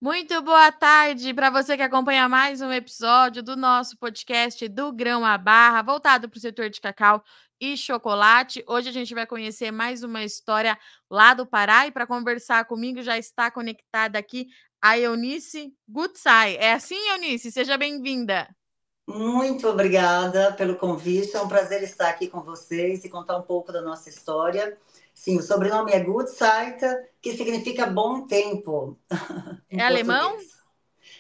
Muito boa tarde para você que acompanha mais um episódio do nosso podcast do Grão à Barra, voltado para o setor de cacau e chocolate. Hoje a gente vai conhecer mais uma história lá do Pará e para conversar comigo já está conectada aqui a Eunice Gutzai. É assim, Eunice? Seja bem-vinda. Muito obrigada pelo convite. É um prazer estar aqui com vocês e contar um pouco da nossa história. Sim, o sobrenome é Gutzeiter, que significa bom tempo em É alemão? português.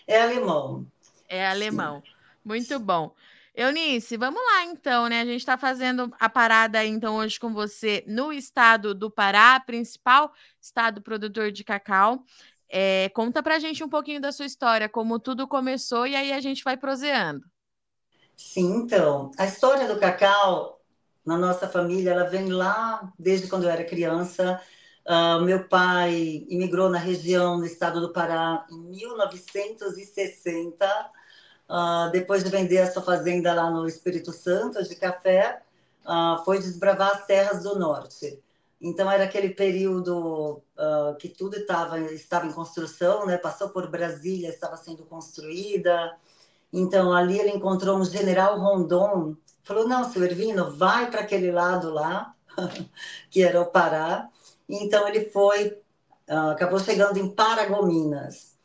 É alemão. É Sim. alemão. Muito bom. Eunice, vamos lá então, né? A gente está fazendo a parada aí, então hoje com você no estado do Pará, principal estado produtor de cacau. Conta pra gente um pouquinho da sua história, como tudo começou, e aí a gente vai proseando. Sim, então, a história do cacau na nossa família, ela vem lá desde quando eu era criança. Meu pai imigrou na região, no estado do Pará, em 1960. Depois de vender a sua fazenda lá no Espírito Santo de café, foi desbravar as terras do norte. Então era aquele período que tudo estava em construção, né? Passou por Brasília, estava sendo construída. Então ali ele encontrou um general Rondon, falou: não, seu Ervino, vai para aquele lado lá, que era o Pará. Então ele foi, acabou chegando em Paragominas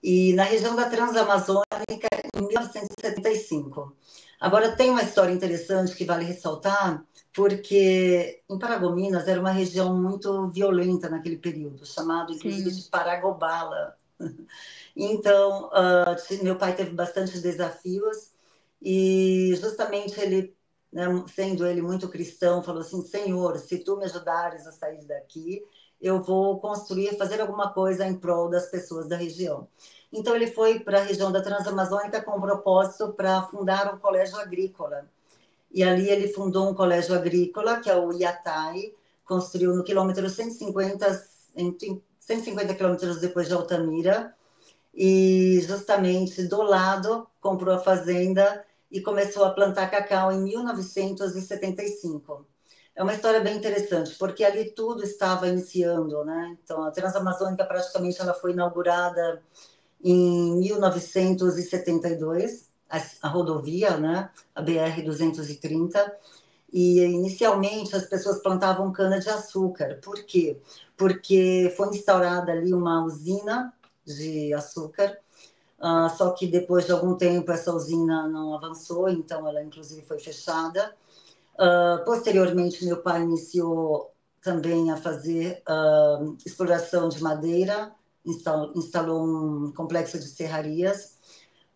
e na região da Transamazônica em 1975. Agora, tem uma história interessante que vale ressaltar, porque em Paragominas era uma região muito violenta naquele período, chamado inclusive Sim. de Paragobala. Então, meu pai teve bastante desafios e justamente ele, né, sendo ele muito cristão, falou assim: Senhor, se tu me ajudares a sair daqui, eu vou construir, fazer alguma coisa em prol das pessoas da região. Então ele foi para a região da Transamazônica com o propósito para fundar um colégio agrícola. E ali ele fundou um colégio agrícola, que é o Iatai, construiu no quilômetro 150, 150 quilômetros depois de Altamira, e justamente do lado comprou a fazenda e começou a plantar cacau em 1975. É uma história bem interessante, porque ali tudo estava iniciando, né? Então, a Transamazônica praticamente ela foi inaugurada em 1972, a rodovia, né? A BR-230, e inicialmente as pessoas plantavam cana-de-açúcar. Por quê? Porque foi instaurada ali uma usina de açúcar, só que depois de algum tempo essa usina não avançou, então ela inclusive foi fechada. Posteriormente, meu pai iniciou também a fazer exploração de madeira, instalou um complexo de serrarias,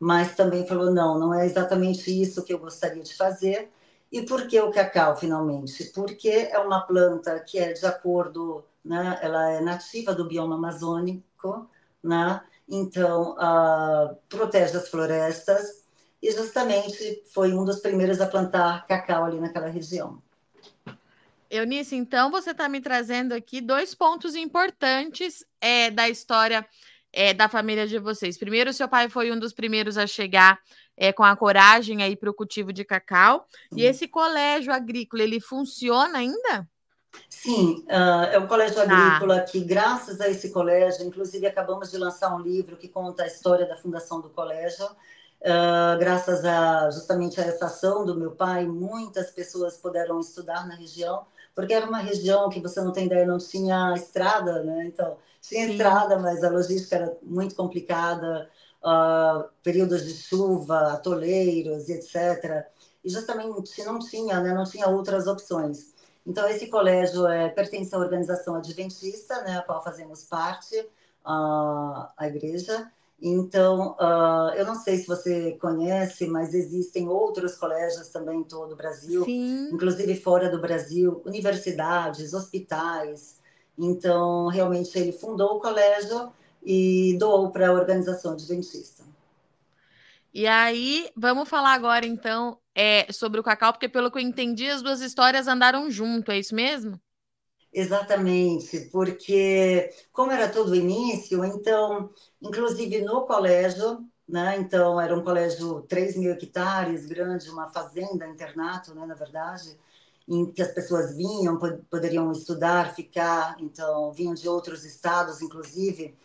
mas também falou: não, não é exatamente isso que eu gostaria de fazer. E por que o cacau, finalmente? Porque é uma planta que é de acordo, né, ela é nativa do bioma amazônico, né? Então, protege as florestas e justamente foi um dos primeiros a plantar cacau ali naquela região. Eunice, então você está me trazendo aqui dois pontos importantes da história da família de vocês. Primeiro, seu pai foi um dos primeiros a chegar com a coragem aí para o cultivo de cacau. E esse colégio agrícola, ele funciona ainda? Sim, é um colégio Tá. agrícola que, graças a esse colégio, inclusive acabamos de lançar um livro que conta a história da fundação do colégio. Graças a justamente a essa ação do meu pai, muitas pessoas puderam estudar na região, porque era uma região que você não tem ideia, não tinha estrada, né? Então, tinha Sim. estrada, mas a logística era muito complicada, períodos de chuva, atoleiros, etc. E justamente não tinha, né? Não tinha outras opções. Então, esse colégio pertence à organização adventista, né, a qual fazemos parte, a igreja. Então, eu não sei se você conhece, mas existem outros colégios também em todo o Brasil, Sim. inclusive fora do Brasil, universidades, hospitais. Então, realmente, ele fundou o colégio e doou para a organização adventista. E aí, vamos falar agora, então, sobre o cacau, porque pelo que eu entendi, as duas histórias andaram junto, é isso mesmo? Exatamente, porque como era todo o início, então, inclusive no colégio, né? Então, era um colégio 3.000 hectares, grande, uma fazenda, internato, né? Na verdade, em que as pessoas vinham, poderiam estudar, ficar, então, vinham de outros estados, inclusive.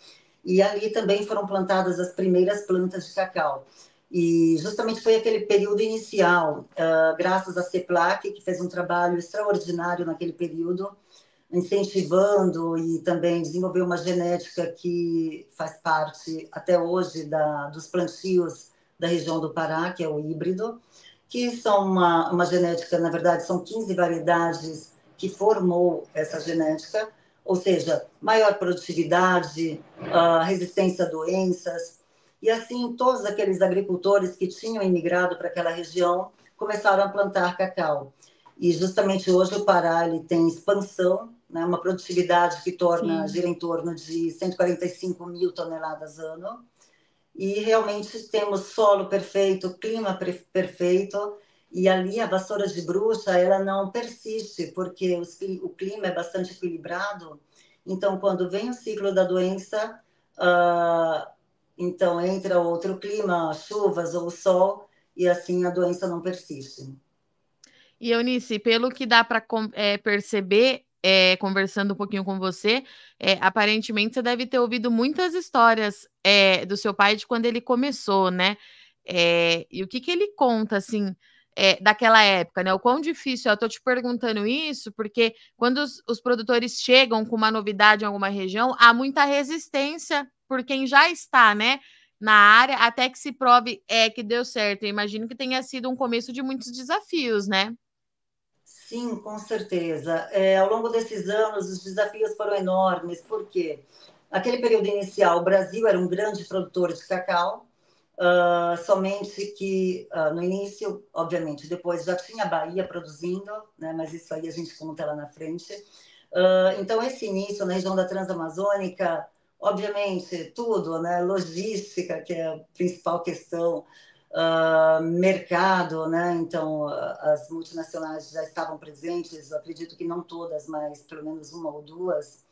e ali também foram plantadas as primeiras plantas de cacau. E justamente foi aquele período inicial, graças à CEPLAC, que fez um trabalho extraordinário naquele período, incentivando e também desenvolveu uma genética que faz parte até hoje dos plantios da região do Pará, que é o híbrido, que são uma genética, na verdade, são 15 variedades que formou essa genética, ou seja, maior produtividade, resistência a doenças, e assim todos aqueles agricultores que tinham imigrado para aquela região começaram a plantar cacau. E justamente hoje o Pará ele tem expansão, né, uma produtividade que gira em torno de 145 mil toneladas ano, e realmente temos solo perfeito, clima perfeito, e ali a vassoura de bruxa ela não persiste, porque o clima é bastante equilibrado, então quando vem o ciclo da doença, então entra outro clima, chuvas ou sol, e assim a doença não persiste. E Eunice, pelo que dá para perceber, conversando um pouquinho com você, aparentemente você deve ter ouvido muitas histórias do seu pai de quando ele começou, né? E o que ele conta, assim, daquela época, né? O quão difícil, eu tô te perguntando isso, porque quando os produtores chegam com uma novidade em alguma região, há muita resistência por quem já está, né? Na área, até que se prove que deu certo. Eu imagino que tenha sido um começo de muitos desafios, né? Sim, com certeza. Ao longo desses anos, os desafios foram enormes, porque naquele período inicial, o Brasil era um grande produtor de cacau, somente que no início, obviamente, depois já tinha a Bahia produzindo, né, mas isso aí a gente conta lá na frente. Então, esse início na região da Transamazônica, obviamente, tudo, né, logística, que é a principal questão, mercado, né? Então as multinacionais já estavam presentes, acredito que não todas, mas pelo menos uma ou duas,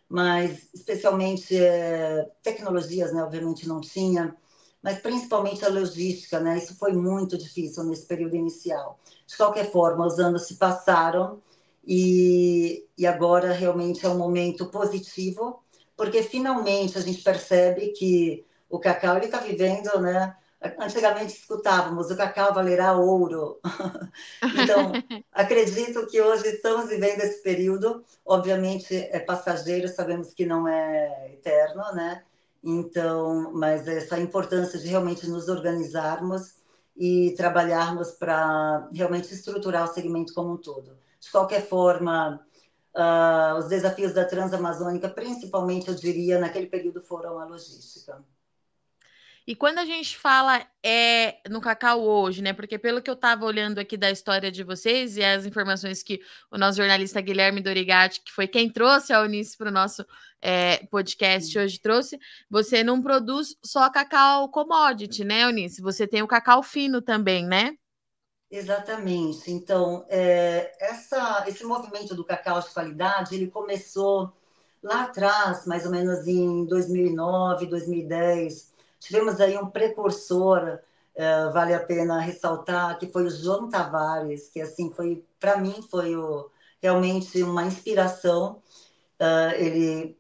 mas especialmente tecnologias, né? Obviamente não tinha, mas principalmente a logística, né? Isso foi muito difícil nesse período inicial. De qualquer forma, os anos se passaram e agora realmente é um momento positivo, porque finalmente a gente percebe que o cacau ele está vivendo, né? Antigamente escutávamos o cacau valerá ouro. Então, acredito que hoje estamos vivendo esse período. Obviamente é passageiro, sabemos que não é eterno, né? Então, mas essa importância de realmente nos organizarmos e trabalharmos para realmente estruturar o segmento como um todo. De qualquer forma, os desafios da Transamazônica, principalmente, eu diria, naquele período foram a logística. E quando a gente fala no cacau hoje, né? Porque pelo que eu estava olhando aqui da história de vocês e as informações que o nosso jornalista Guilherme Dorigatti, que foi quem trouxe a Eunice para o nosso podcast hoje, trouxe, você não produz só cacau commodity, né, Eunice? Você tem o cacau fino também, né? Exatamente. Então, esse movimento do cacau de qualidade, ele começou lá atrás, mais ou menos em 2009, 2010. Tivemos aí um precursor, vale a pena ressaltar, que foi o João Tavares, que assim foi, para mim, foi realmente uma inspiração. Ele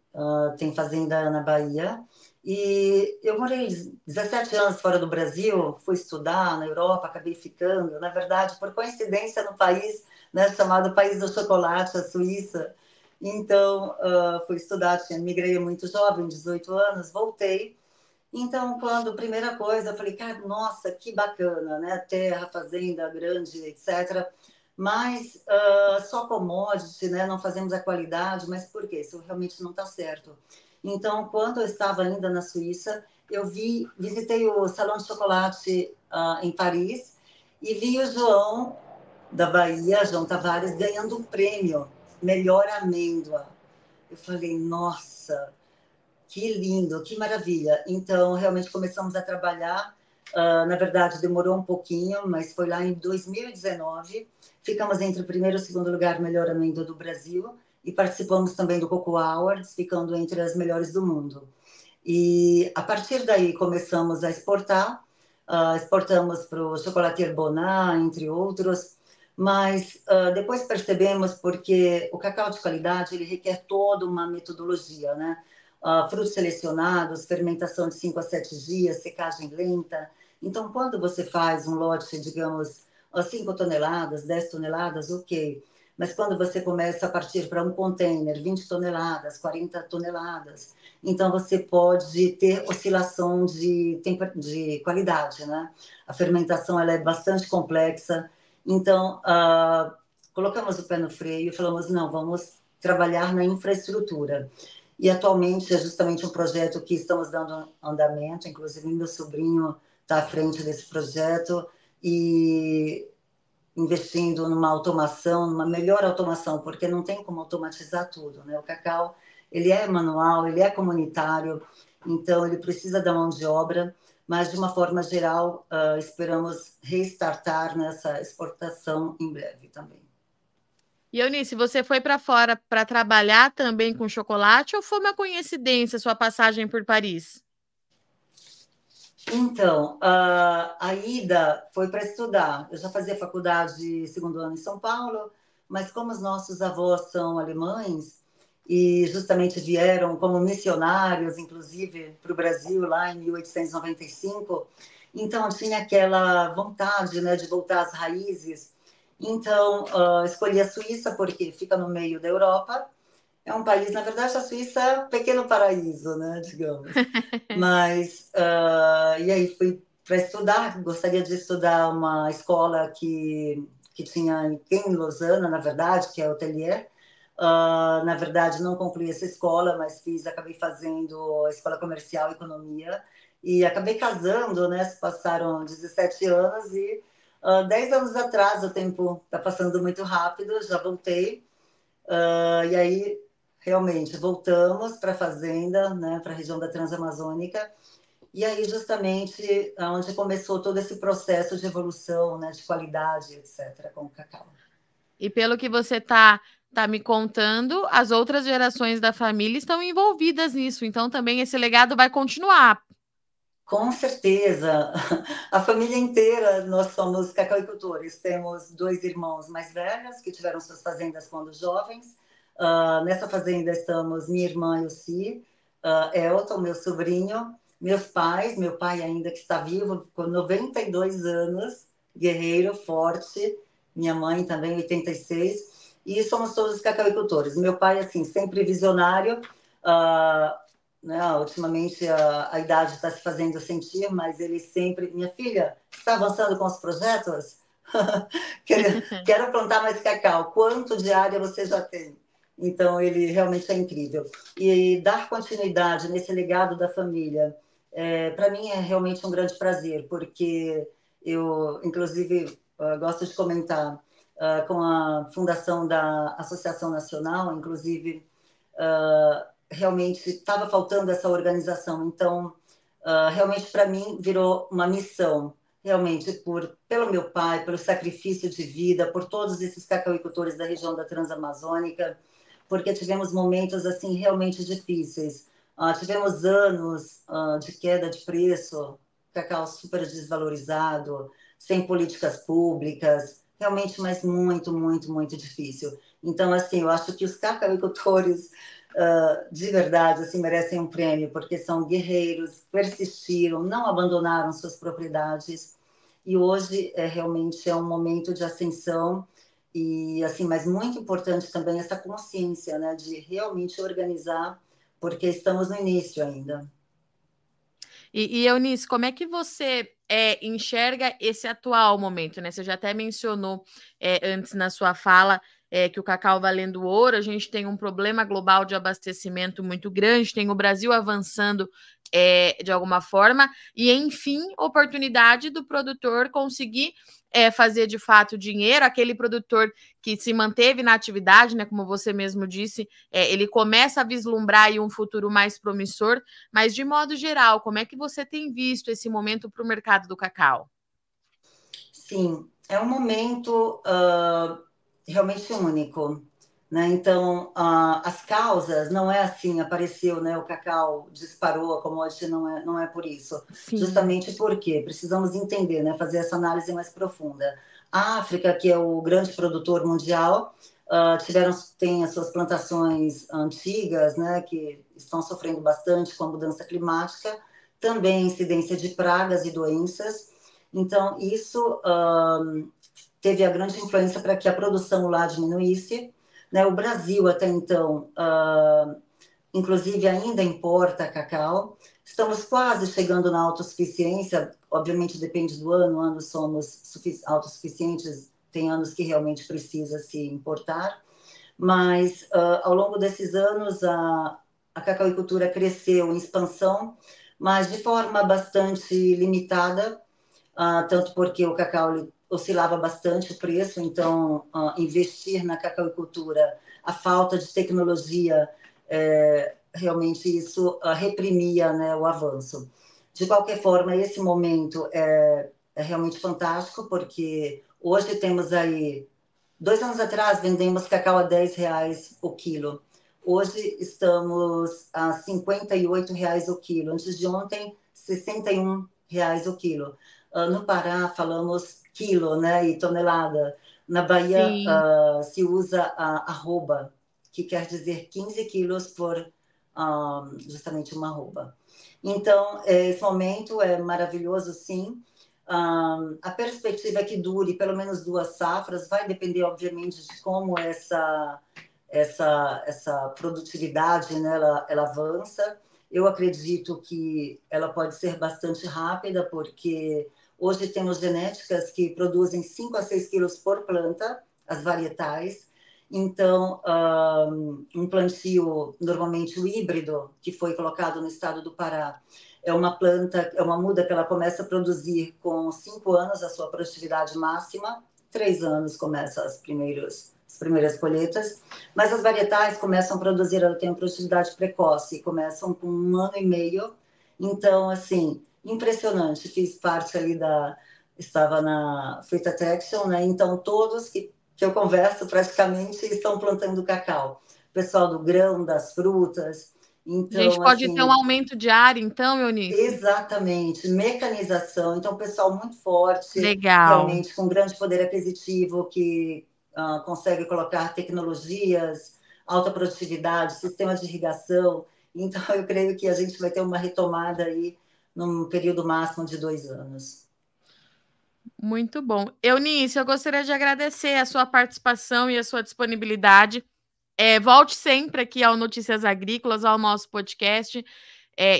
tem fazenda na Bahia. E eu morei 17 anos fora do Brasil, fui estudar na Europa, acabei ficando, na verdade, por coincidência, no país, né, chamado País do Chocolate, a Suíça. Então, fui estudar, migrei muito jovem, 18 anos, voltei. Então, quando, primeira coisa, eu falei, cara, nossa, que bacana, né? Terra, fazenda grande, etc. Mas só commodity, né? Não fazemos a qualidade, mas por quê? Isso realmente não está certo. Então, quando eu estava ainda na Suíça, visitei o Salão de Chocolate em Paris e vi o João da Bahia, João Tavares, ganhando um prêmio, melhor amêndoa. Eu falei, nossa, que lindo, que maravilha. Então, realmente começamos a trabalhar. Na verdade, demorou um pouquinho, mas foi lá em 2019. Ficamos entre o primeiro e o segundo lugar melhor amêndoa do Brasil e participamos também do Cocoa Awards, ficando entre as melhores do mundo. E a partir daí começamos a exportar. Exportamos para o Chocolatier Bonin, entre outros. Mas depois percebemos porque o cacau de qualidade ele requer toda uma metodologia, né? frutos selecionados, fermentação de 5 a 7 dias, secagem lenta. Então, quando você faz um lote, digamos, 5 toneladas, 10 toneladas, ok. Mas quando você começa a partir para um container, 20 toneladas, 40 toneladas, então você pode ter oscilação de qualidade, né? A fermentação ela é bastante complexa. Então, colocamos o pé no freio e falamos, não, vamos trabalhar na infraestrutura. E atualmente é justamente um projeto que estamos dando andamento, inclusive meu sobrinho está à frente desse projeto e investindo numa automação, numa melhor automação, porque não tem como automatizar tudo, né? O cacau, ele é manual, ele é comunitário, então ele precisa da mão de obra, mas de uma forma geral, esperamos restartar nessa exportação em breve também. E Eunice, você foi para fora para trabalhar também com chocolate ou foi uma coincidência sua passagem por Paris? Então, a ida foi para estudar. Eu já fazia faculdade segundo ano em São Paulo, mas como os nossos avós são alemães e justamente vieram como missionários, inclusive, para o Brasil lá em 1895, então tinha aquela vontade, né, de voltar às raízes. Então, escolhi a Suíça porque fica no meio da Europa. É um país, na verdade, a Suíça é um pequeno paraíso, né, digamos. Mas, e aí fui para estudar, gostaria de estudar uma escola que tem em Lausanne, na verdade, que é Hotelier. Na verdade, não concluí essa escola, mas acabei fazendo a escola comercial e economia, e acabei casando, né, se passaram 17 anos, e 10 anos atrás, o tempo está passando muito rápido, já voltei, e aí realmente voltamos para a fazenda, né, para a região da Transamazônica, e aí justamente onde começou todo esse processo de evolução, né, de qualidade, etc., com o cacau. E pelo que você tá me contando, as outras gerações da família estão envolvidas nisso, então também esse legado vai continuar. Com certeza, a família inteira, nós somos cacauicultores. Temos 2 irmãos mais velhos que tiveram suas fazendas quando jovens. Nessa fazenda estamos minha irmã Elci, Elton, meu sobrinho, meus pais, meu pai ainda que está vivo, com 92 anos, guerreiro, forte, minha mãe também, 86, e somos todos cacauicultores. Meu pai, assim, sempre visionário, né? Ultimamente a idade está se fazendo sentir, mas ele sempre, minha filha, está avançando com os projetos? quero plantar mais cacau. Quanto de área você já tem? Então, ele realmente é incrível. E dar continuidade nesse legado da família, para mim é realmente um grande prazer, porque eu, inclusive, gosto de comentar com a fundação da Associação Nacional, inclusive, realmente estava faltando essa organização. Então, realmente, para mim, virou uma missão. Realmente, pelo meu pai, pelo sacrifício de vida, por todos esses cacauicultores da região da Transamazônica, porque tivemos momentos, assim, realmente difíceis. Tivemos anos de queda de preço, cacau super desvalorizado, sem políticas públicas, realmente, mas muito, muito, muito difícil. Então, assim, eu acho que os cacauicultores de verdade, assim, merecem um prêmio, porque são guerreiros, persistiram, não abandonaram suas propriedades, e hoje realmente é um momento de ascensão, e assim, mas muito importante também essa consciência, né, de realmente organizar, porque estamos no início ainda. E Eunice, como é que você enxerga esse atual momento, né? Você já até mencionou antes na sua fala que o cacau valendo ouro, a gente tem um problema global de abastecimento muito grande, tem o Brasil avançando de alguma forma, e enfim, oportunidade do produtor conseguir fazer de fato dinheiro, aquele produtor que se manteve na atividade, né? Como você mesmo disse, ele começa a vislumbrar aí um futuro mais promissor, mas de modo geral, como é que você tem visto esse momento para o mercado do cacau? Sim, é um momento realmente único, né? Então, as causas não é assim, apareceu, né? O cacau disparou, como hoje não é por isso. Sim. Justamente porque precisamos entender, né? Fazer essa análise mais profunda. A África, que é o grande produtor mundial, têm as suas plantações antigas, né, que estão sofrendo bastante com a mudança climática, também incidência de pragas e doenças. Então, isso teve a grande influência para que a produção lá diminuísse. Né? O Brasil, até então, inclusive, ainda importa cacau. Estamos quase chegando na autossuficiência, obviamente depende do ano, anos somos autossuficientes, tem anos que realmente precisa se importar, mas ao longo desses anos a cacauicultura cresceu em expansão, mas de forma bastante limitada, tanto porque o cacau oscilava bastante o preço, então investir na cacauicultura, a falta de tecnologia, realmente isso reprimia, né, o avanço. De qualquer forma, esse momento é realmente fantástico, porque hoje temos aí, 2 anos atrás, vendemos cacau a R$10 o quilo. Hoje estamos a R$58 o quilo. Antes de ontem, R$61 o quilo. No Pará, falamos quilo, né, e tonelada. Na Bahia, se usa a arroba, que quer dizer 15 quilos por justamente uma arroba. Então, esse momento é maravilhoso, sim. A perspectiva é que dure pelo menos 2 safras, vai depender, obviamente, de como essa produtividade, né, ela avança. Eu acredito que ela pode ser bastante rápida, porque hoje temos genéticas que produzem 5 a 6 quilos por planta, as varietais. Então, um plantio, normalmente o híbrido, que foi colocado no estado do Pará, é uma planta, é uma muda que ela começa a produzir com 5 anos a sua produtividade máxima, 3 anos começa as primeiras colheitas, mas as varietais começam a produzir, ela tem uma produtividade precoce, começam com 1 ano e meio, então, assim, impressionante, fiz parte ali estava na Fruit Attraction, né, então todos que eu converso praticamente estão plantando cacau, o pessoal do grão, das frutas, então, a gente pode assim, ter um aumento de área, então, Eunice? Exatamente, mecanização, então pessoal muito forte, Legal. realmente com grande poder aquisitivo, que consegue colocar tecnologias, alta produtividade, sistema de irrigação, então eu creio que a gente vai ter uma retomada aí num período máximo de 2 anos. Muito bom. Eunice, eu gostaria de agradecer a sua participação e a sua disponibilidade. Volte sempre aqui ao Notícias Agrícolas, ao nosso podcast.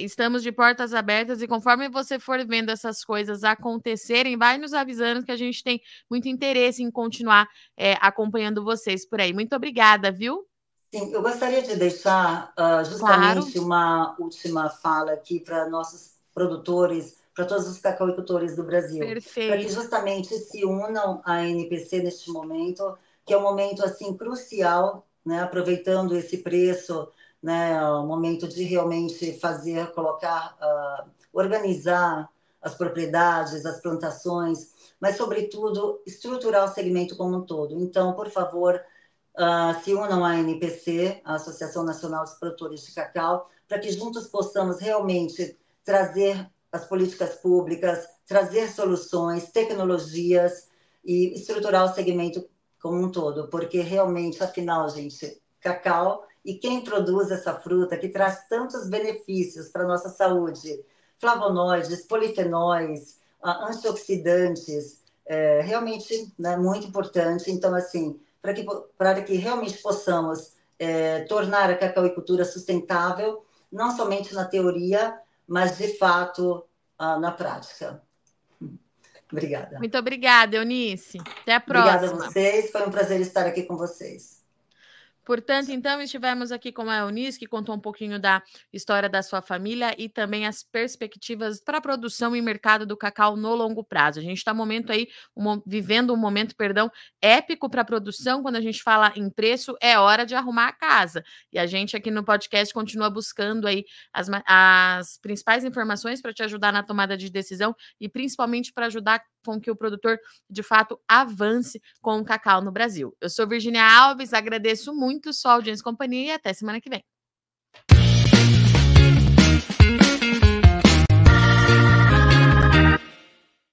Estamos de portas abertas e conforme você for vendo essas coisas acontecerem, vai nos avisando que a gente tem muito interesse em continuar acompanhando vocês por aí. Muito obrigada, viu? Sim, eu gostaria de deixar Claro. justamente uma última fala aqui para nossos produtores, para todos os cacauicultores do Brasil, para que Perfeito. justamente se unam à NPC neste momento, que é um momento assim crucial, né, aproveitando esse preço, né, o momento de realmente fazer, colocar, organizar as propriedades, as plantações, mas sobretudo estruturar o segmento como um todo. Então, por favor, se unam à ANPC, a Associação Nacional dos Produtores de Cacau, para que juntos possamos realmente trazer as políticas públicas, trazer soluções, tecnologias e estruturar o segmento como um todo, porque realmente, afinal, gente, cacau e quem produz essa fruta que traz tantos benefícios para a nossa saúde, flavonoides, polifenóis, antioxidantes, realmente, né, muito importante. Então, assim, para que realmente possamos tornar a cacauicultura sustentável, não somente na teoria, mas de fato na prática. Obrigada. Muito obrigada, Eunice. Até a Obrigada a próxima. vocês, foi um prazer estar aqui com vocês. Portanto, então, estivemos aqui com a Eunice, que contou um pouquinho da história da sua família e também as perspectivas para a produção e mercado do cacau no longo prazo. A gente está vivendo um momento, épico para a produção. Quando a gente fala em preço, é hora de arrumar a casa. E a gente aqui no podcast continua buscando aí as principais informações para te ajudar na tomada de decisão e principalmente para ajudar com que o produtor, de fato, avance com o cacau no Brasil. Eu sou Virginia Alves, agradeço muito sua audiência e companhia e até semana que vem.